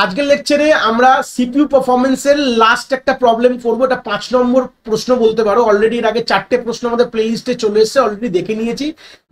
আজকের লেকচারে আমরা সিপিইউ পারফরম্যান্সের লাস্ট একটা প্রবলেম করবো। এটা 5 নম্বর প্রশ্ন বলতে পারো। অলরেডি এর আগে 4টে প্রশ্ন আমাদের প্লেলিস্টে চলে এসেছে, অলরেডি দেখে নিয়েছি।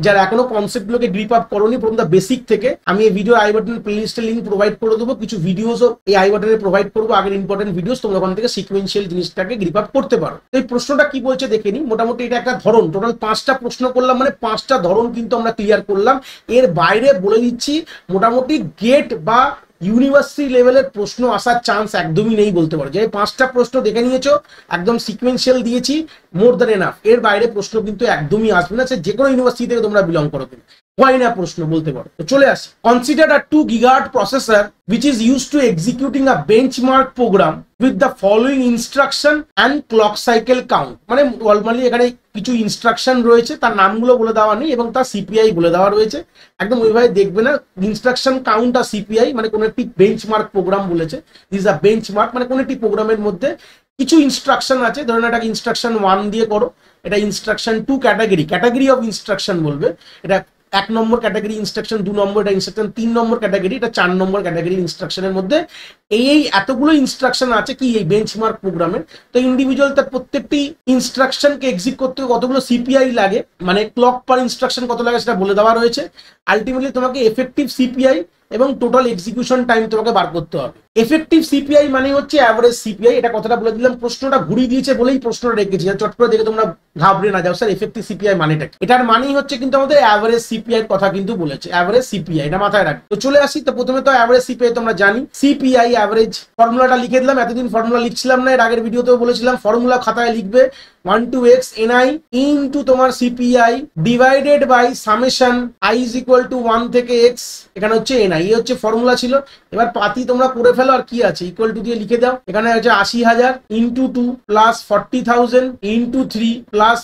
যারা এখনো কনসেপ্টগুলোকে গ্রিপ আপ করোনি প্রথম দা বেসিক থেকে, আমি এই ভিডিও আই বাটনের প্লেলিস্টের লিঙ্ক প্রোভাইড করে দেবো। কিছু ভিডিওসও এই আই বাটনে প্রোভাইড করবো, আগের ইম্পর্টেন্ট ভিডিওস, তোমরা ওখান থেকে সিকুয়েন্সিয়াল জিনিসটাকে গ্রিপ আপ করতে পারো। এই প্রশ্নটা কি বলছে দেখে নি। মোটামুটি এটা একটা ধরন, টোটাল 5টা প্রশ্ন করলাম, মানে 5টা ধরন কিন্তু আমরা ক্লিয়ার করলাম। এর বাইরে বলে দিচ্ছি মোটামুটি গেট বা ইউনিভার্সিটি লেভেলের প্রশ্ন আসার চান্স একদমই নেই বলতে পারো। যে 5টা প্রশ্ন দেখে নিয়েছো, একদম সিকুয়েন্সিয়াল দিয়েছি, মোর দ্যান এনাফ। এর বাইরে প্রশ্ন কিন্তু একদমই আসবে না, সে যে কোনো ইউনিভার্সিটি থেকে তোমরা বিলং করো কিনা, হয় না প্রশ্ন বলতে পারো। তো চলে আসি। Consider a 2 GHz processor which is used to executing a benchmark program with the following instruction and clock cycle count। মানে নরমালি এখানে কিছু ইনস্ট্রাকশন রয়েছে, তার নামগুলো বলে দেওয়া নেই এবং তার সিপিআই বলে দেওয়া রয়েছে। একদম ওইভাবে দেখবে না। ইনস্ট্রাকশন কাউন্ট আর সিপিআই মানে কোনো একটি বেঞ্চমার্ক প্রোগ্রাম বলেছে। দিস আ বেঞ্চমার্ক মানে কোনো একটি প্রোগ্রামের মধ্যে কিছু ইনস্ট্রাকশন আছে। ধরুন এটাকে ইনস্ট্রাকশন 1 দিয়ে করো, এটা ইনস্ট্রাকশন 2 ক্যাটাগরি অফ ইনস্ট্রাকশন বলবে। এটা 1 নম্বর ক্যাটাগরি ইনস্ট্রাকশন, 2 নম্বর এটা ইনস্ট্রাকশন, 3 নম্বর ক্যাটাগরি, এটা 4 নম্বর ক্যাটাগরি ইনস্ট্রাকশনের মধ্যে এই এতগুলো ইনস্ট্রাকশন আছে কি এই বেঞ্চমার্ক প্রোগ্রামের। তো ইন্ডিভিজুয়াল তার প্রত্যেকটি ইনস্ট্রাকশনকে এক্সিকিউট করতে কতগুলো সিপিআই লাগে, মানে ক্লক পার ইনস্ট্রাকশন কত লাগে সেটা বলে দেওয়া রয়েছে। আলটিমেটলি তোমাকে এফেক্টিভ সিপিআই এবং টোটাল এক্সিকিউশন টাইম তোমাকে বার করতে হবে। এফেক্টিভ সিপিআই মানে হচ্ছে অ্যাভারেজ সিপিআই। এটা কথাটা বলে দিলাম, প্রশ্নটা ঘুরিয়ে দিয়েছে বলেই প্রশ্নটা রেখেছি, চট করে দেখে তোমরা ঘাবড়ে না যাও স্যার এফেক্টিভ সিপিআই মানেটা কি। এটার মানেই হচ্ছে কিন্তু আমাদের অ্যাভারেজ সিপিআই এর কথা কিন্তু বলেছে, অ্যাভারেজ সিপিআই, এটা মাথায় রাখবে। তো চলে আসি। তো প্রথমে তো অ্যাভারেজ সিপিআই তোমরা জানি, সিপিআই অ্যাভারেজ ফর্মুলাটা লিখে দিলাম। এতদিন ফর্মুলা লিখছিলাম না, এর আগের ভিডিওতেও বলেছিলাম ফর্মুলা খাতায় লিখবে 1/(x) ni ইনটু তোমার CPI divided by summation i is equal to 1 থেকে x, এখানে হচ্ছে ni, এই হচ্ছে ফর্মুলা ছিল। এবার পাতি তোমরা করে ফেলো, আর কি আছে ইকুয়াল টু দিয়ে লিখে দাও। এখানে হচ্ছে 80,000 into 2 plus 40,000 into 3 plus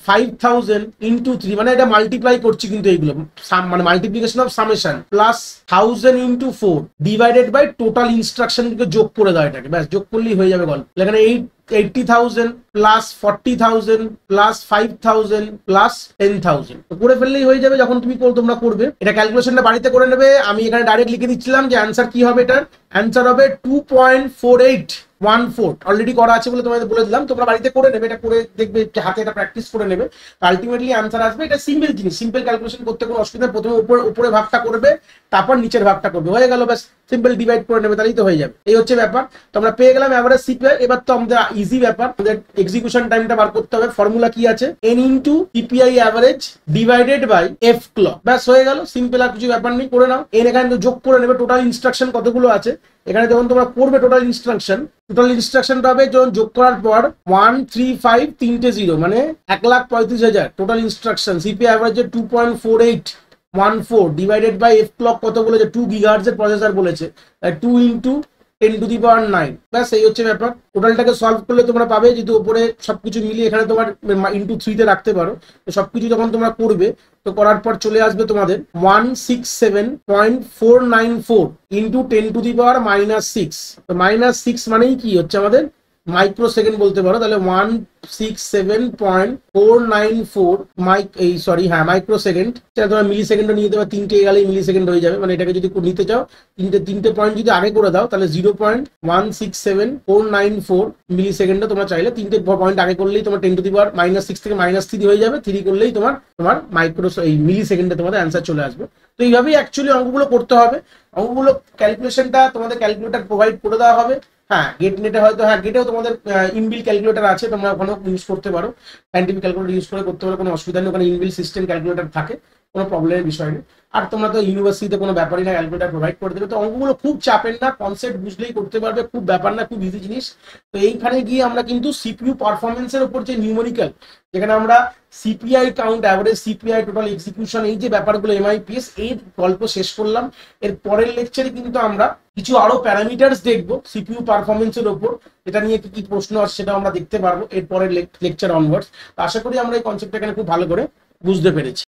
5,000 into 3, মানে এটা মাল্টিপ্লাই করছি কিন্তু এইগুলো মানে multiplication of summation, plus 1000 into 4 divided by total instruction যোগ করে দাও। এটাকে ব্যাস যোগ করলেই হয়ে যাবে গল্প। এখানে 80,000 প্লাস 40,000 প্লাস 5,000 প্লাস 10,000 করে ফেললেই হয়ে যাবে। যখন তুমি তোমরা করবে এটা ক্যালকুলেশনটা বাড়িতে করে নেবে। আমি এখানে ডাইরেক্ট লিখে দিচ্ছিলাম যে অ্যান্সার কি হবে। এটার অ্যান্সার হবে 2.4814। অলরেডি করা আছে বলে তোমাদের বলে দিলাম, তোমরা বাড়িতে করে নেবে। এটা করে দেখবে হাতে এটা প্র্যাকটিস করে নেবে, আলটিমেটলি অ্যান্সার আসবে। এটা সিম্পল জিনিস, সিম্পল ক্যালকুলেশন করতে কোনো অসুবিধা নেই। প্রথমে উপরে ভাগটা করবে, তারপর নিচের ভাগটা করবে, হয়ে গেল ব্যাস। সিম্পল ডিভাইড করে নেবে, তাহলেই তো হয়ে যাবে। এই হচ্ছে ব্যাপার। তো আমরা পেয়ে গেলাম অ্যাভারেজ সিপিআই। এবার তো আমাদের ইজি ব্যাপার, আমাদের এক্সিকিউশন টাইমটা বার করতে হবে। ফর্মুলা কি আছে, n into CPI average divided by F clock, ব্যাস হয়ে গেল। সিম্পল, আর কিছু ব্যাপার নেই, করে নাও। n এখানে যোগ করে নেবে টোটাল ইনস্ট্রাকশন কতগুলো আছে। এখানে যখন তোমরা করবে টোটাল ইনস্ট্রাকশনটা হবে যখন যোগ করার পর 1 3 5 3টে 0 মানে 1,35,000 total instruction. CPI average 2.4814 divided by F clock কত বলেছে, 2 GHz এর প্রসেসর বলেছে, 2 ইন্টু 10⁹। ব্যাস এই হচ্ছে ব্যাপার। টোটালটাকে সলভ করলে তোমরা পাবে, যেহেতু উপরে সবকিছু মিলিয়ে এখানে তোমার ইন্টু 3তে রাখতে পারো। তো সবকিছু যখন তোমরা করবে, তো করার পর চলে আসবে তোমাদের 167.494 ইন্টু 10⁻⁻6। তো -6 মানেই কি হচ্ছে আমাদের মাইক্রো সেকেন্ড বলতে পারো। তাহলে 167.494 মাইক্রো সেকেন্ড। তোমরা মিলি সেকেন্ডও নিয়ে দেবে, 3টে গেলেই মিলি সেকেন্ড হয়ে যাবে। মানে এটাকে যদি নিতে চাও তিনটে পয়েন্ট যদি আগে করে দাও, তাহলে 0.167,494 মিলি সেকেন্ডও তোমরা চাইলে 3টে পয়েন্ট আগে করলেই তোমার 10⁻⁻6 থেকে -3 হয়ে যাবে। 3 করলেই তোমার মিলি সেকেন্ডে তোমাদের অ্যান্সার চলে আসবে। তো এইভাবেই অ্যাকচুয়ালি অঙ্কগুলো করতে হবে। অঙ্কগুলো ক্যালকুলেশনটা তোমাদের ক্যালকুলেটর প্রোভাইড করে দেওয়া হবে। হ্যাঁ, গেট নেটে হয়তো, হ্যাঁ গেটেও তোমাদের ইনবিল্ট ক্যালকুলেটর আছে, তোমরা ওখানেও ইউজ করতে পারো। সাইন্টিফিক ক্যালকুলেটর ইউজ করে করতে পারো, কোনো অসুবিধা নেই। ওখানে ইনবিল্ট সিস্টেম ক্যালকুলেটর থাকে, কোনো প্রবলেমের বিষয় নেই। আর তোমরা তো ইউনিভার্সিটিতে কোনো ব্যাপারই না, ক্যালকুলেটর প্রোভাইড করে দেবে। তো অঙ্কগুলো খুব চাপের না, কনসেপ্ট বুঝলেই করতে পারবে, খুব ব্যাপার না, খুব ইজি জিনিস। তো এইখানে গিয়ে আমরা কিন্তু সিপিইউ পারফরমেন্সের উপর যে নিউমেরিক্যাল, যেখানে আমরা CPI count, average CPI, total execution, এই যে ব্যাপারগুলো এমআইপিএস, এই গল্প শেষ করলাম। এর পরের লেকচারে কিন্তু আমরা কিছু আরো প্যারামিটার্স দেখবো সিপিইউ পারফরমেন্সের উপর, এটা নিয়ে কি কি প্রশ্ন আছে সেটা আমরা দেখতে পারবো এর পরের লেকচার অনওয়ার্ডস। আশা করি আমরা এই কনসেপ্টটা এখানে খুব ভালো করে বুঝতে পেরেছি।